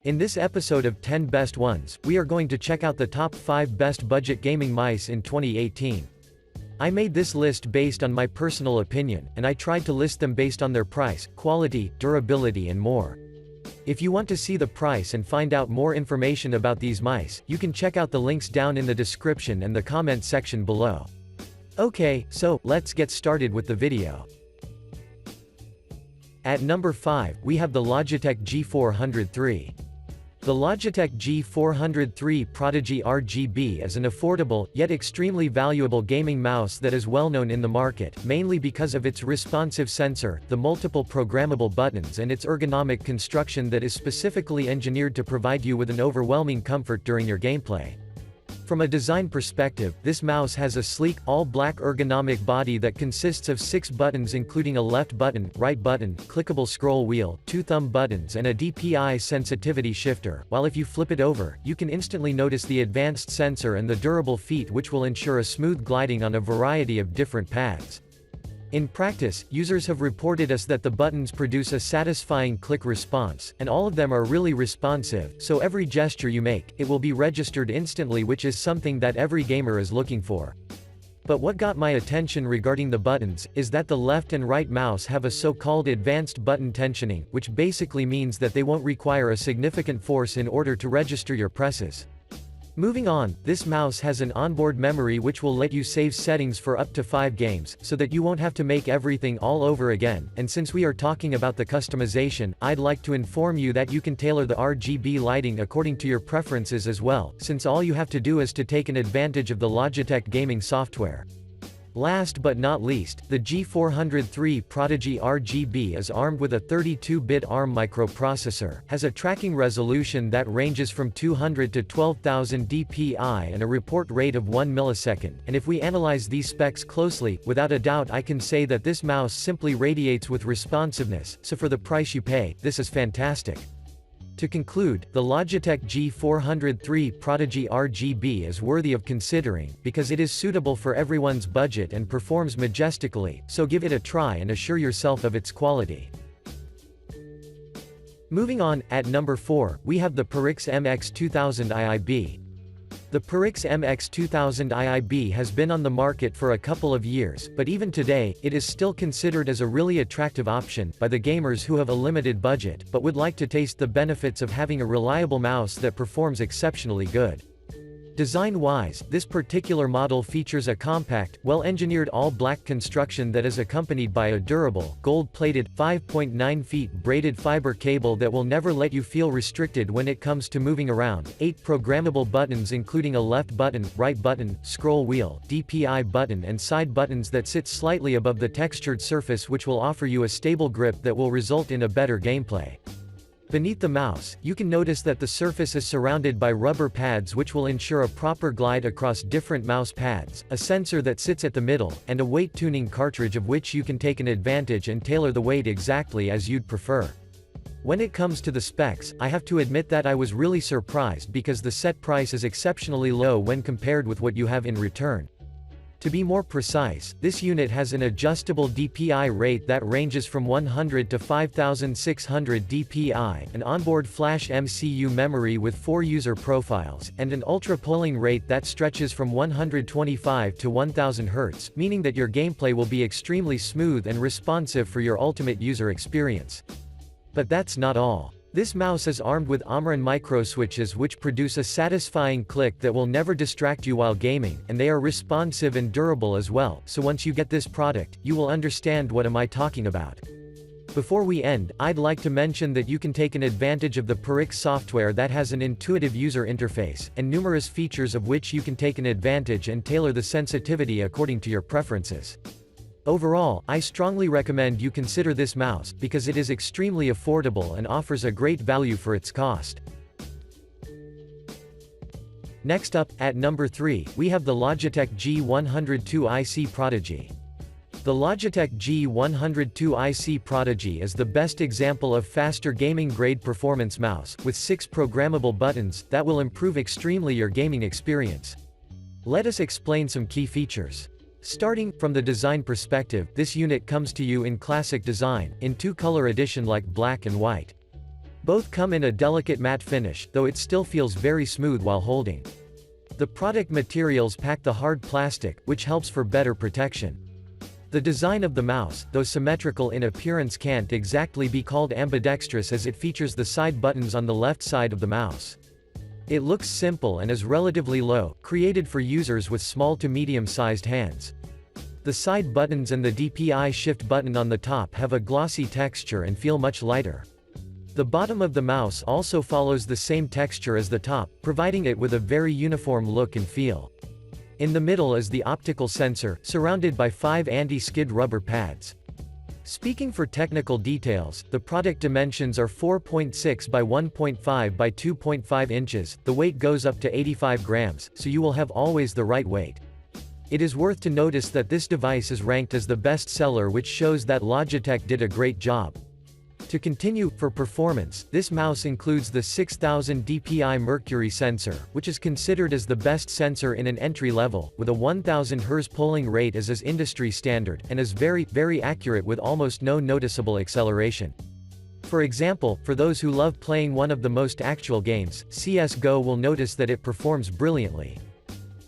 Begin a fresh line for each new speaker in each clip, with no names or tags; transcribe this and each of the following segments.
In this episode of 10 Best Ones, we are going to check out the top 5 best budget gaming mice in 2018. I made this list based on my personal opinion, and I tried to list them based on their price, quality, durability and more. If you want to see the price and find out more information about these mice, you can check out the links down in the description and the comment section below. Okay, so, let's get started with the video. At number 5, we have the Logitech G403. The Logitech G403 Prodigy RGB is an affordable, yet extremely valuable gaming mouse that is well known in the market, mainly because of its responsive sensor, the multiple programmable buttons and its ergonomic construction that is specifically engineered to provide you with an overwhelming comfort during your gameplay. From a design perspective, this mouse has a sleek, all-black ergonomic body that consists of 6 buttons including a left button, right button, clickable scroll wheel, 2 thumb buttons and a DPI sensitivity shifter, while if you flip it over, you can instantly notice the advanced sensor and the durable feet which will ensure a smooth gliding on a variety of different pads. In practice, users have reported us that the buttons produce a satisfying click response, and all of them are really responsive, so every gesture you make, it will be registered instantly, which is something that every gamer is looking for. But what got my attention regarding the buttons, is that the left and right mouse have a so-called advanced button tensioning, which basically means that they won't require a significant force in order to register your presses. Moving on, this mouse has an onboard memory which will let you save settings for up to 5 games, so that you won't have to make everything all over again, and since we are talking about the customization, I'd like to inform you that you can tailor the RGB lighting according to your preferences as well, since all you have to do is to take an advantage of the Logitech gaming software. Last but not least, the G403 Prodigy RGB is armed with a 32-bit ARM microprocessor, has a tracking resolution that ranges from 200 to 12,000 dpi and a report rate of 1 millisecond, and if we analyze these specs closely, without a doubt I can say that this mouse simply radiates with responsiveness, so for the price you pay, this is fantastic. To conclude, the Logitech G403 Prodigy RGB is worthy of considering, because it is suitable for everyone's budget and performs majestically, so give it a try and assure yourself of its quality. Moving on, at number 4, we have the Pyrrhix MX2000 IIB. The Pyrrhix MX2000 IIB has been on the market for a couple of years, but even today, it is still considered as a really attractive option by the gamers who have a limited budget, but would like to taste the benefits of having a reliable mouse that performs exceptionally good. Design-wise, this particular model features a compact, well-engineered all-black construction that is accompanied by a durable, gold-plated, 5.9 feet braided fiber cable that will never let you feel restricted when it comes to moving around, 8 programmable buttons including a left button, right button, scroll wheel, DPI button and side buttons that sit slightly above the textured surface which will offer you a stable grip that will result in a better gameplay. Beneath the mouse, you can notice that the surface is surrounded by rubber pads which will ensure a proper glide across different mouse pads, a sensor that sits at the middle, and a weight tuning cartridge of which you can take an advantage and tailor the weight exactly as you'd prefer. When it comes to the specs, I have to admit that I was really surprised because the set price is exceptionally low when compared with what you have in return. To be more precise, this unit has an adjustable DPI rate that ranges from 100 to 5600 DPI, an onboard flash MCU memory with 4 user profiles, and an ultra polling rate that stretches from 125 to 1000 Hz, meaning that your gameplay will be extremely smooth and responsive for your ultimate user experience. But that's not all. This mouse is armed with Omron microswitches which produce a satisfying click that will never distract you while gaming, and they are responsive and durable as well, so once you get this product, you will understand what am I talking about. Before we end, I'd like to mention that you can take an advantage of the Pyrrhix software that has an intuitive user interface, and numerous features of which you can take an advantage and tailor the sensitivity according to your preferences. Overall, I strongly recommend you consider this mouse, because it is extremely affordable and offers a great value for its cost. Next up, at number 3, we have the Logitech G102 IC Prodigy. The Logitech G102 IC Prodigy is the best example of faster gaming-grade performance mouse, with 6 programmable buttons, that will improve extremely your gaming experience. Let us explain some key features. Starting from the design perspective, this unit comes to you in classic design, in 2-color edition like black and white. Both come in a delicate matte finish, though it still feels very smooth while holding. The product materials pack the hard plastic, which helps for better protection. The design of the mouse, though symmetrical in appearance, can't exactly be called ambidextrous as it features the side buttons on the left side of the mouse. It looks simple and is relatively low, created for users with small to medium-sized hands. The side buttons and the DPI shift button on the top have a glossy texture and feel much lighter. The bottom of the mouse also follows the same texture as the top, providing it with a very uniform look and feel. In the middle is the optical sensor, surrounded by 5 anti-skid rubber pads. Speaking for technical details, the product dimensions are 4.6 by 1.5 by 2.5 inches, the weight goes up to 85 grams, so you will have always the right weight. It is worth to notice that this device is ranked as the best seller, which shows that Logitech did a great job. To continue, for performance, this mouse includes the 6000 dpi mercury sensor, which is considered as the best sensor in an entry level, with a 1000 Hz polling rate as is industry standard, and is very accurate with almost no noticeable acceleration. For example, for those who love playing one of the most actual games, CS:GO, will notice that it performs brilliantly.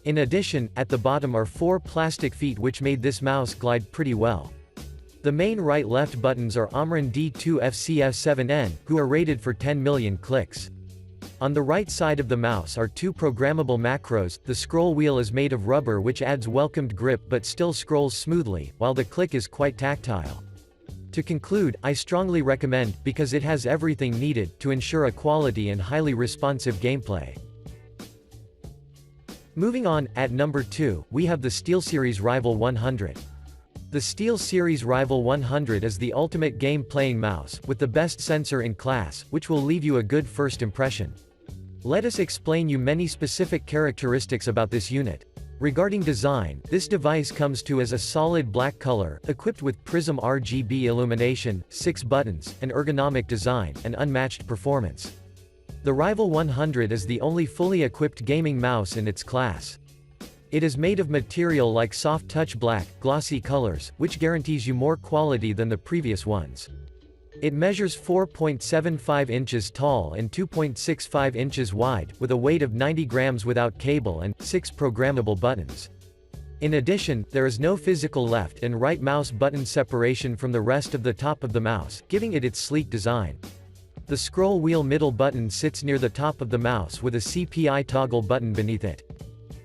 In addition, at the bottom are 4 plastic feet which made this mouse glide pretty well. The main right-left buttons are Omron D2FCF7N, who are rated for 10 million clicks. On the right side of the mouse are 2 programmable macros. The scroll wheel is made of rubber, which adds welcomed grip but still scrolls smoothly, while the click is quite tactile. To conclude, I strongly recommend, because it has everything needed to ensure a quality and highly responsive gameplay. Moving on, at number 2, we have the SteelSeries Rival 100. The SteelSeries Rival 100 is the ultimate game-playing mouse, with the best sensor in class, which will leave you a good first impression. Let us explain you many specific characteristics about this unit. Regarding design, this device comes to as a solid black color, equipped with Prism RGB illumination, 6 buttons, an ergonomic design, and unmatched performance. The Rival 100 is the only fully equipped gaming mouse in its class. It is made of material like soft touch black, glossy colors, which guarantees you more quality than the previous ones. It measures 4.75 inches tall and 2.65 inches wide, with a weight of 90 grams without cable and 6 programmable buttons. In addition, there is no physical left and right mouse button separation from the rest of the top of the mouse, giving it its sleek design. The scroll wheel middle button sits near the top of the mouse with a CPI toggle button beneath it.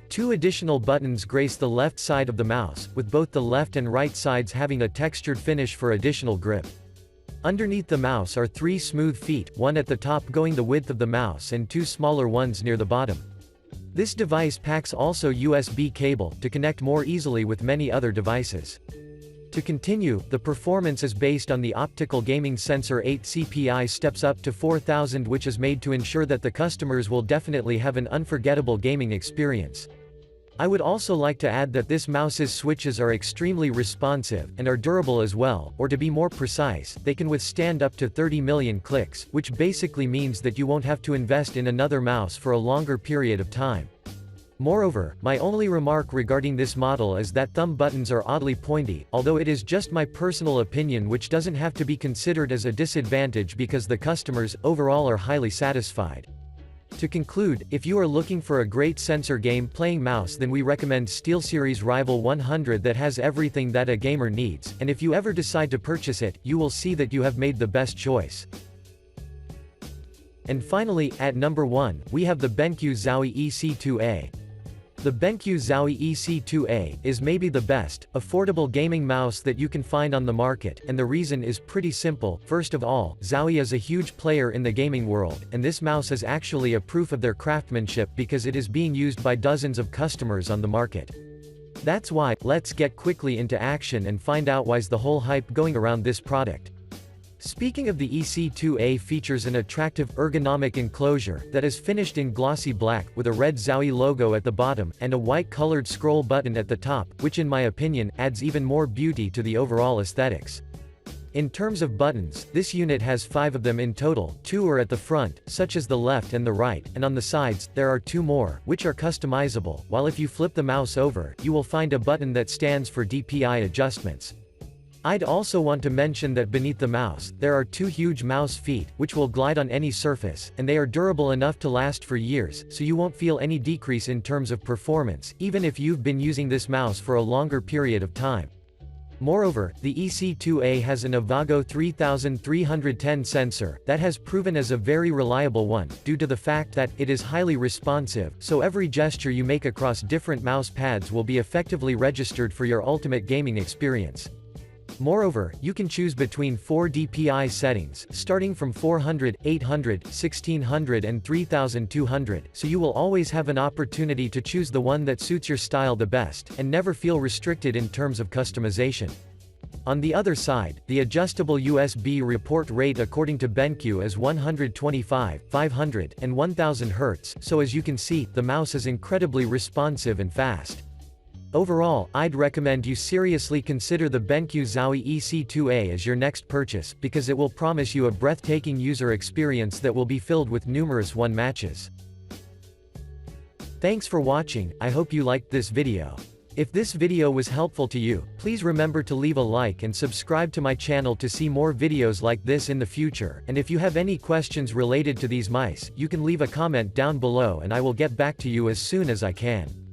2 additional buttons grace the left side of the mouse, with both the left and right sides having a textured finish for additional grip. Underneath the mouse are 3 smooth feet, one at the top going the width of the mouse and 2 smaller ones near the bottom. This device packs also USB cable, to connect more easily with many other devices. To continue, the performance is based on the optical gaming sensor 8 CPI steps up to 4000, which is made to ensure that the customers will definitely have an unforgettable gaming experience. I would also like to add that this mouse's switches are extremely responsive, and are durable as well, or to be more precise, they can withstand up to 30 million clicks, which basically means that you won't have to invest in another mouse for a longer period of time. Moreover, my only remark regarding this model is that thumb buttons are oddly pointy, although it is just my personal opinion, which doesn't have to be considered as a disadvantage because the customers, overall, are highly satisfied. To conclude, if you are looking for a great sensor game-playing mouse, then we recommend SteelSeries Rival 100 that has everything that a gamer needs, and if you ever decide to purchase it, you will see that you have made the best choice. And finally, at number 1, we have the BenQ Zowie EC2A. The BenQ Zowie EC2A is maybe the best, affordable gaming mouse that you can find on the market, and the reason is pretty simple. First of all, Zowie is a huge player in the gaming world, and this mouse is actually a proof of their craftsmanship because it is being used by dozens of customers on the market. That's why, let's get quickly into action and find out why's the whole hype going around this product. Speaking of the EC2A, features an attractive ergonomic enclosure that is finished in glossy black with a red Zowie logo at the bottom and a white colored scroll button at the top, which in my opinion adds even more beauty to the overall aesthetics. In terms of buttons, this unit has 5 of them in total. 2 are at the front, such as the left and the right, and on the sides, there are 2 more, which are customizable, while if you flip the mouse over, you will find a button that stands for DPI adjustments. I'd also want to mention that beneath the mouse, there are two huge mouse feet, which will glide on any surface, and they are durable enough to last for years, so you won't feel any decrease in terms of performance, even if you've been using this mouse for a longer period of time. Moreover, the EC2A has an Avago 3310 sensor, that has proven as a very reliable one, due to the fact that it is highly responsive, so every gesture you make across different mouse pads will be effectively registered for your ultimate gaming experience. Moreover, you can choose between 4 DPI settings, starting from 400, 800, 1600 and 3200, so you will always have an opportunity to choose the one that suits your style the best, and never feel restricted in terms of customization. On the other side, the adjustable USB report rate according to BenQ is 125, 500, and 1000 Hz, so as you can see, the mouse is incredibly responsive and fast. Overall, I'd recommend you seriously consider the BenQ Zowie EC2A as your next purchase, because it will promise you a breathtaking user experience that will be filled with numerous one matches. Thanks for watching, I hope you liked this video. If this video was helpful to you, please remember to leave a like and subscribe to my channel to see more videos like this in the future, and if you have any questions related to these mice, you can leave a comment down below and I will get back to you as soon as I can.